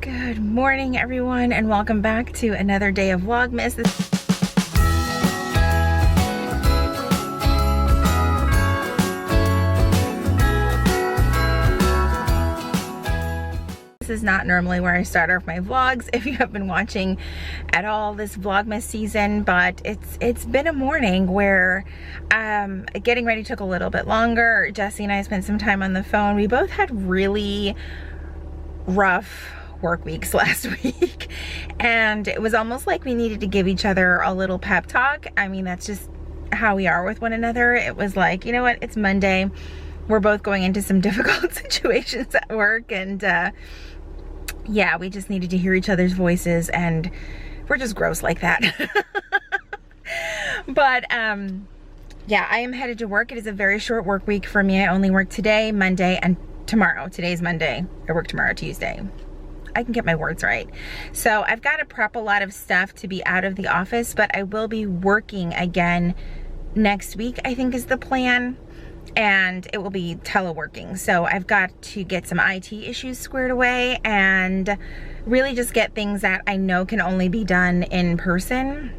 Good morning, everyone, and welcome back to another day of Vlogmas. This is not normally where I start off my vlogs if you have been watching at all this Vlogmas season, but it's been a morning where getting ready took a little bit longer. Jesse and I spent some time on the phone. We both had really rough work weeks last week, and it was almost like we needed to give each other a little pep talk. I mean, that's just how we are with one another. It was like, you know what, it's Monday, we're both going into some difficult situations at work, and yeah, we just needed to hear each other's voices, and we're just gross like that. But yeah, I am headed to work. It is a very short work week for me. I only work today, Monday, and tomorrow. Today's Monday. I work tomorrow, Tuesday. I can get my words right. So I've got to prep a lot of stuff to be out of the office, but I will be working again next week, I think is the plan, and it will be teleworking. So I've got to get some IT issues squared away and really just get things that I know can only be done in person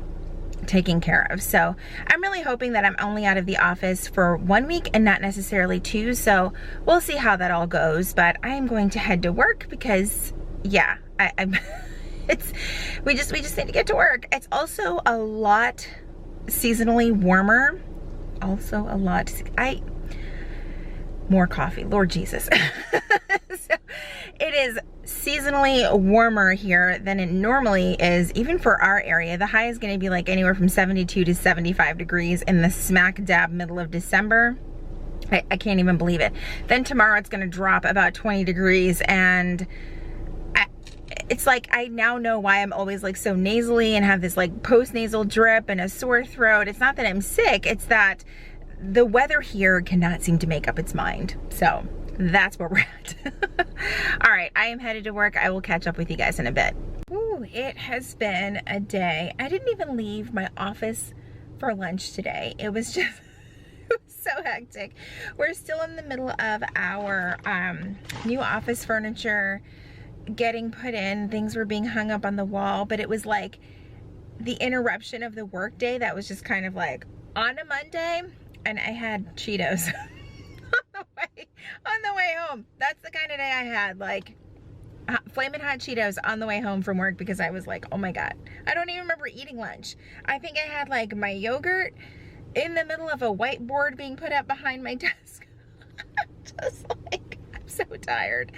taken care of. So I'm really hoping that I'm only out of the office for 1 week and not necessarily 2. So we'll see how that all goes, but I am going to head to work because yeah, I'm we just need to get to work. It's also a lot seasonally warmer. Also a lot, more coffee, Lord Jesus. So it is seasonally warmer here than it normally is, even for our area. The high is going to be like anywhere from 72 to 75 degrees in the smack dab middle of December. I can't even believe it. Then tomorrow it's going to drop about 20 degrees, and it's like I now know why I'm always like so nasally and have this like post-nasal drip and a sore throat. It's not that I'm sick, it's that the weather here cannot seem to make up its mind. So that's where we're at. All right, I am headed to work. I will catch up with you guys in a bit. Ooh, it has been a day. I didn't even leave my office for lunch today. It was just it was so hectic. We're still in the middle of our new office furniture getting put in. Things were being hung up on the wall, but it was like the interruption of the workday that was just kind of like on a Monday, and I had Cheetos on the way home. That's the kind of day I had, like flaming hot Cheetos on the way home from work, because I was like, oh my God, I don't even remember eating lunch. I think I had like my yogurt in the middle of a whiteboard being put up behind my desk. Just like, I'm so tired.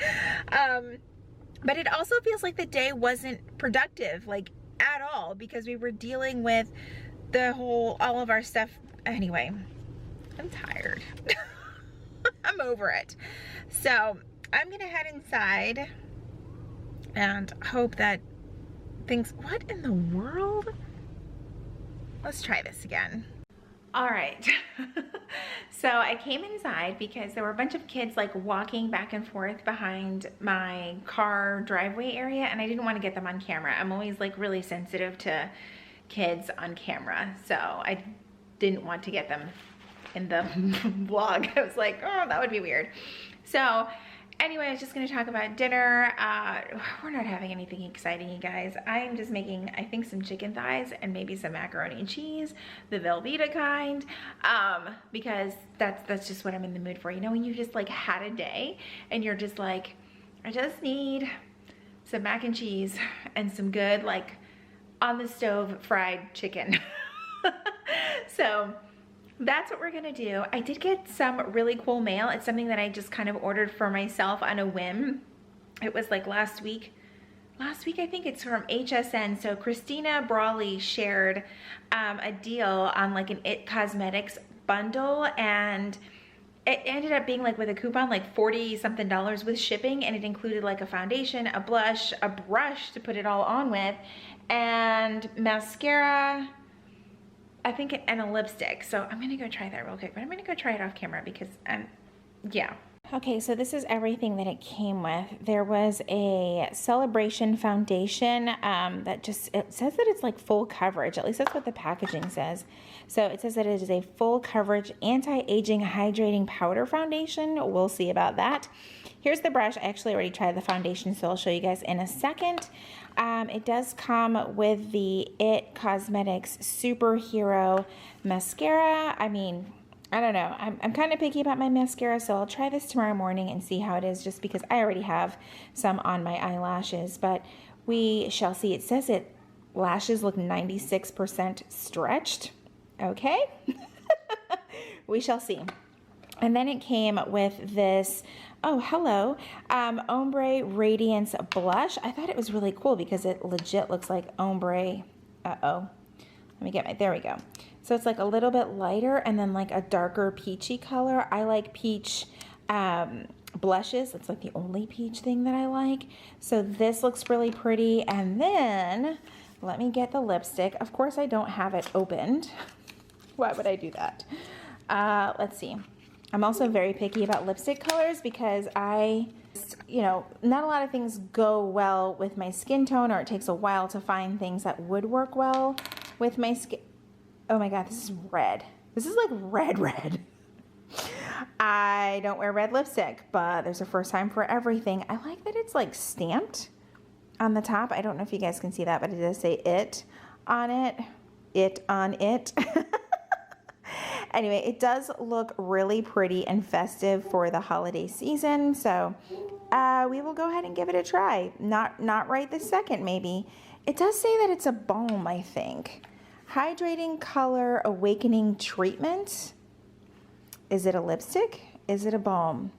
But it also feels like the day wasn't productive, like at all, because we were dealing with all of our stuff. Anyway, I'm tired. I'm over it. So I'm gonna head inside and hope that what in the world? Let's try this again. All right. So I came inside because there were a bunch of kids like walking back and forth behind my car driveway area, and I didn't want to get them on camera. I'm always like really sensitive to kids on camera, so I didn't want to get them in the vlog. I was like, oh, that would be weird. So anyway, I was just gonna talk about dinner. We're not having anything exciting, you guys. I'm just making, I think, some chicken thighs and maybe some macaroni and cheese, the Velveeta kind, because that's just what I'm in the mood for. You know, when you just like had a day and you're just like, I just need some mac and cheese and some good like on the stove fried chicken. So that's what we're gonna do. I did get some really cool mail. It's something that I just kind of ordered for myself on a whim. It was like last week I think. It's from HSN. So Christina Brawley shared a deal on like an IT Cosmetics bundle, and it ended up being like with a coupon like $40 something with shipping, and it included like a foundation, a blush, a brush to put it all on with, and mascara, I think, and a lipstick. So I'm gonna go try that real quick, but I'm gonna go try it off camera because yeah, Okay, so this is everything that it came with. There was a Celebration foundation that just, it says that it's like full coverage. At least that's what the packaging says. So it says that it is a full coverage anti-aging hydrating powder foundation. We'll see about that. Here's the brush. I actually already tried the foundation, so I'll show you guys in a second. It does come with the It Cosmetics Superhero Mascara. I mean, I don't know. I'm kind of picky about my mascara, so I'll try this tomorrow morning and see how it is, just because I already have some on my eyelashes, but we shall see. It says it lashes look 96% stretched. Okay. We shall see. And then it came with this, oh, hello, Ombre Radiance blush. I thought it was really cool because it legit looks like ombre. Uh-oh. Let me get my, there we go. So it's like a little bit lighter and then like a darker peachy color. I like peach blushes. It's like the only peach thing that I like. So this looks really pretty. And then let me get the lipstick. Of course, I don't have it opened. Why would I do that? Let's see. I'm also very picky about lipstick colors because you know, not a lot of things go well with my skin tone, or it takes a while to find things that would work well with my skin. Oh my God, this is red. This is like red. I don't wear red lipstick, but there's a first time for everything. I like that it's like stamped on the top. I don't know if you guys can see that, but it does say it on it. It on it. Anyway, it does look really pretty and festive for the holiday season. So we will go ahead and give it a try. Not right this second, maybe. It does say that it's a balm, I think. Hydrating Color Awakening Treatment. Is it a lipstick? Is it a balm?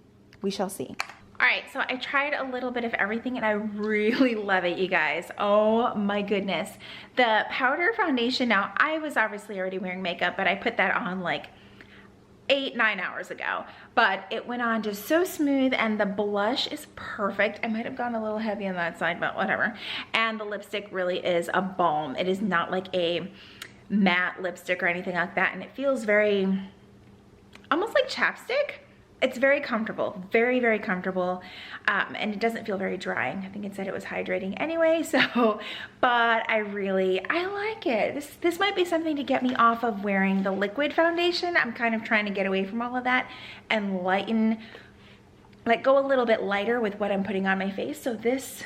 We shall see. All right, so I tried a little bit of everything and I really love it, you guys. Oh my goodness. The powder foundation, now I was obviously already wearing makeup, but I put that on like 8-9 hours ago, but it went on just so smooth, and the blush is perfect. I might have gone a little heavy on that side, but whatever. And the lipstick really is a balm. It is not like a matte lipstick or anything like that, and it feels very, almost like chapstick. It's very comfortable, very comfortable, and it doesn't feel very drying. I think it said it was hydrating anyway, so, but I like it. This might be something to get me off of wearing the liquid foundation. I'm kind of trying to get away from all of that and lighten, like go a little bit lighter with what I'm putting on my face. So this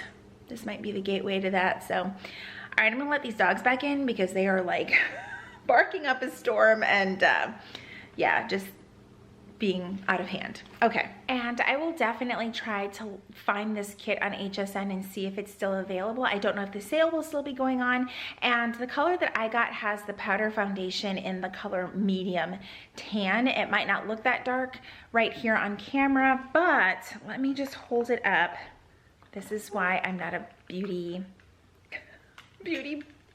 might be the gateway to that. So, all right, I'm gonna let these dogs back in because they are like barking up a storm, and yeah, just being out of hand. Okay, and I will definitely try to find this kit on HSN and see if it's still available. I don't know if the sale will still be going on, and the color that I got has the powder foundation in the color medium tan. It might not look that dark right here on camera, but let me just hold it up. This is why I'm not a beauty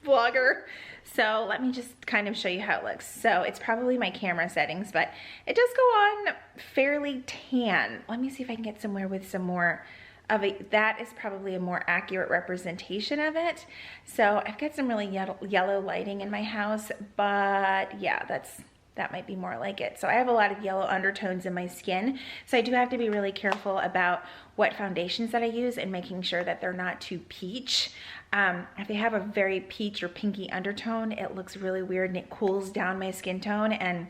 vlogger. So let me just kind of show you how it looks. So it's probably my camera settings, but it does go on fairly tan. Let me see if I can get somewhere with some more of it. That is probably a more accurate representation of it. So I've got some really yellow lighting in my house, but yeah, that might be more like it. So I have a lot of yellow undertones in my skin, so I do have to be really careful about what foundations that I use and making sure that they're not too peach. If they have a very peach or pinky undertone, it looks really weird and it cools down my skin tone, and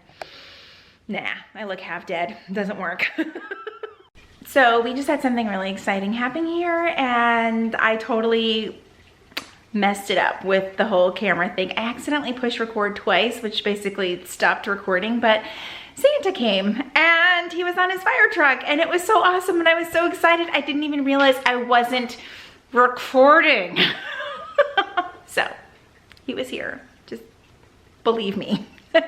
nah, I look half dead. It doesn't work. So we just had something really exciting happen here, and I totally messed it up with the whole camera thing. I accidentally pushed record twice, which basically stopped recording, but Santa came and he was on his fire truck, and it was so awesome, and I was so excited. I didn't even realize I wasn't recording. So he was here, just believe me. All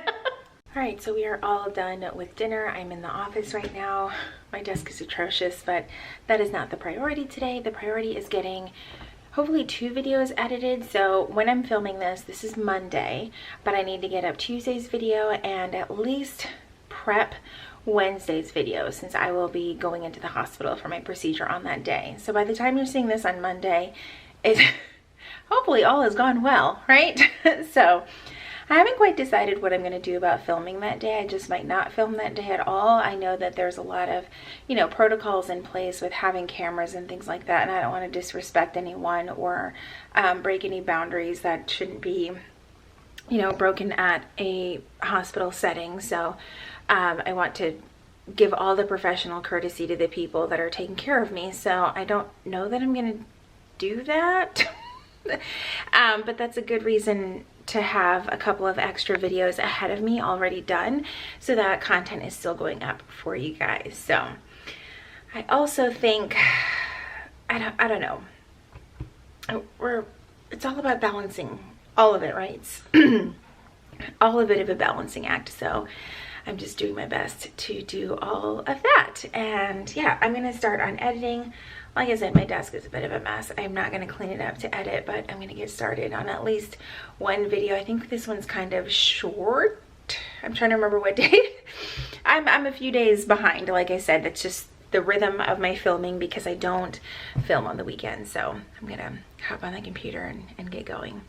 right, so we are all done with dinner. I'm in the office right now. My desk is atrocious, but that is not the priority today. The priority is getting hopefully 2 videos edited. So when I'm filming this is Monday, but I need to get up Tuesday's video and at least prep Wednesday's video, since I will be going into the hospital for my procedure on that day. So by the time you're seeing this on Monday, hopefully all has gone well, right? So I haven't quite decided what I'm going to do about filming that day. I just might not film that day at all. I know that there's a lot of, you know, protocols in place with having cameras and things like that, and I don't want to disrespect anyone or break any boundaries that shouldn't be, you know, broken at a hospital setting. So I want to give all the professional courtesy to the people that are taking care of me. So I don't know that I'm going to do that. But that's a good reason to have a couple of extra videos ahead of me already done, so that content is still going up for you guys. So I also think, I don't know, it's all about balancing all of it, right? It's all a bit of a balancing act. So I'm just doing my best to do all of that. And yeah, I'm gonna start on editing. Like I said, my desk is a bit of a mess. I'm not gonna clean it up to edit, but I'm gonna get started on at least one video. I think this one's kind of short. I'm trying to remember what day. I'm a few days behind. Like I said, that's just the rhythm of my filming because I don't film on the weekend. So I'm gonna hop on the computer and get going.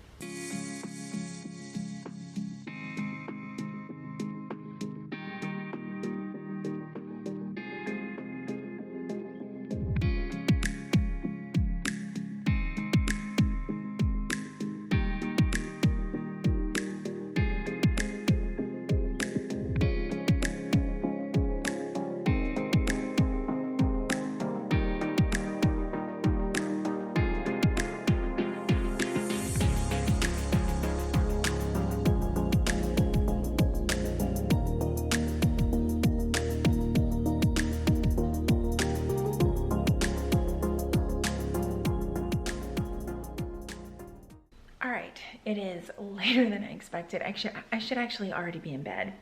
It is later than I expected. Actually, I should actually already be in bed,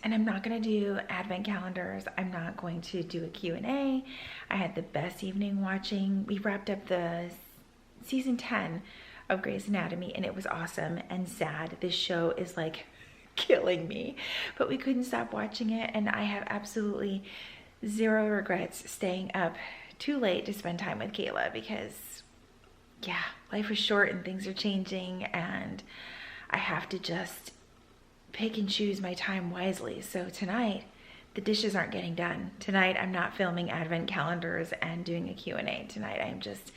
and I'm not gonna do advent calendars. I'm not going to do a Q&A. I had the best evening watching. We wrapped up the season 10 of Grey's Anatomy, and it was awesome and sad. This show is like killing me, but we couldn't stop watching it, and I have absolutely zero regrets staying up too late to spend time with Kayla because, yeah, life is short and things are changing, and I have to just pick and choose my time wisely. So tonight, the dishes aren't getting done. Tonight, I'm not filming advent calendars and doing a Q&A. Tonight, I'm just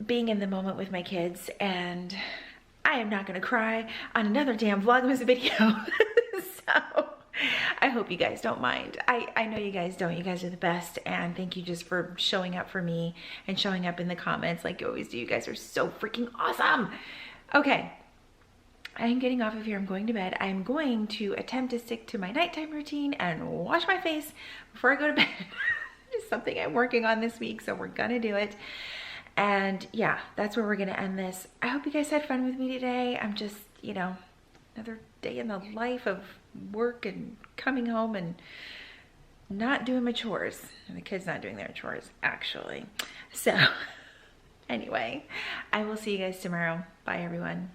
being in the moment with my kids, and I am not gonna cry on another damn Vlogmas video. So I hope you guys don't mind. I know you guys don't. You guys are the best, and thank you just for showing up for me and showing up in the comments like you always do. You guys are so freaking awesome. Okay, I am getting off of here. I'm going to bed. I'm going to attempt to stick to my nighttime routine and wash my face before I go to bed. It's something I'm working on this week, so we're gonna do it. And yeah, that's where we're gonna end this. I hope you guys had fun with me today. I'm just, you know, another day in the life of work and coming home and not doing my chores. And the kids not doing their chores, actually. So anyway, I will see you guys tomorrow. Bye, everyone.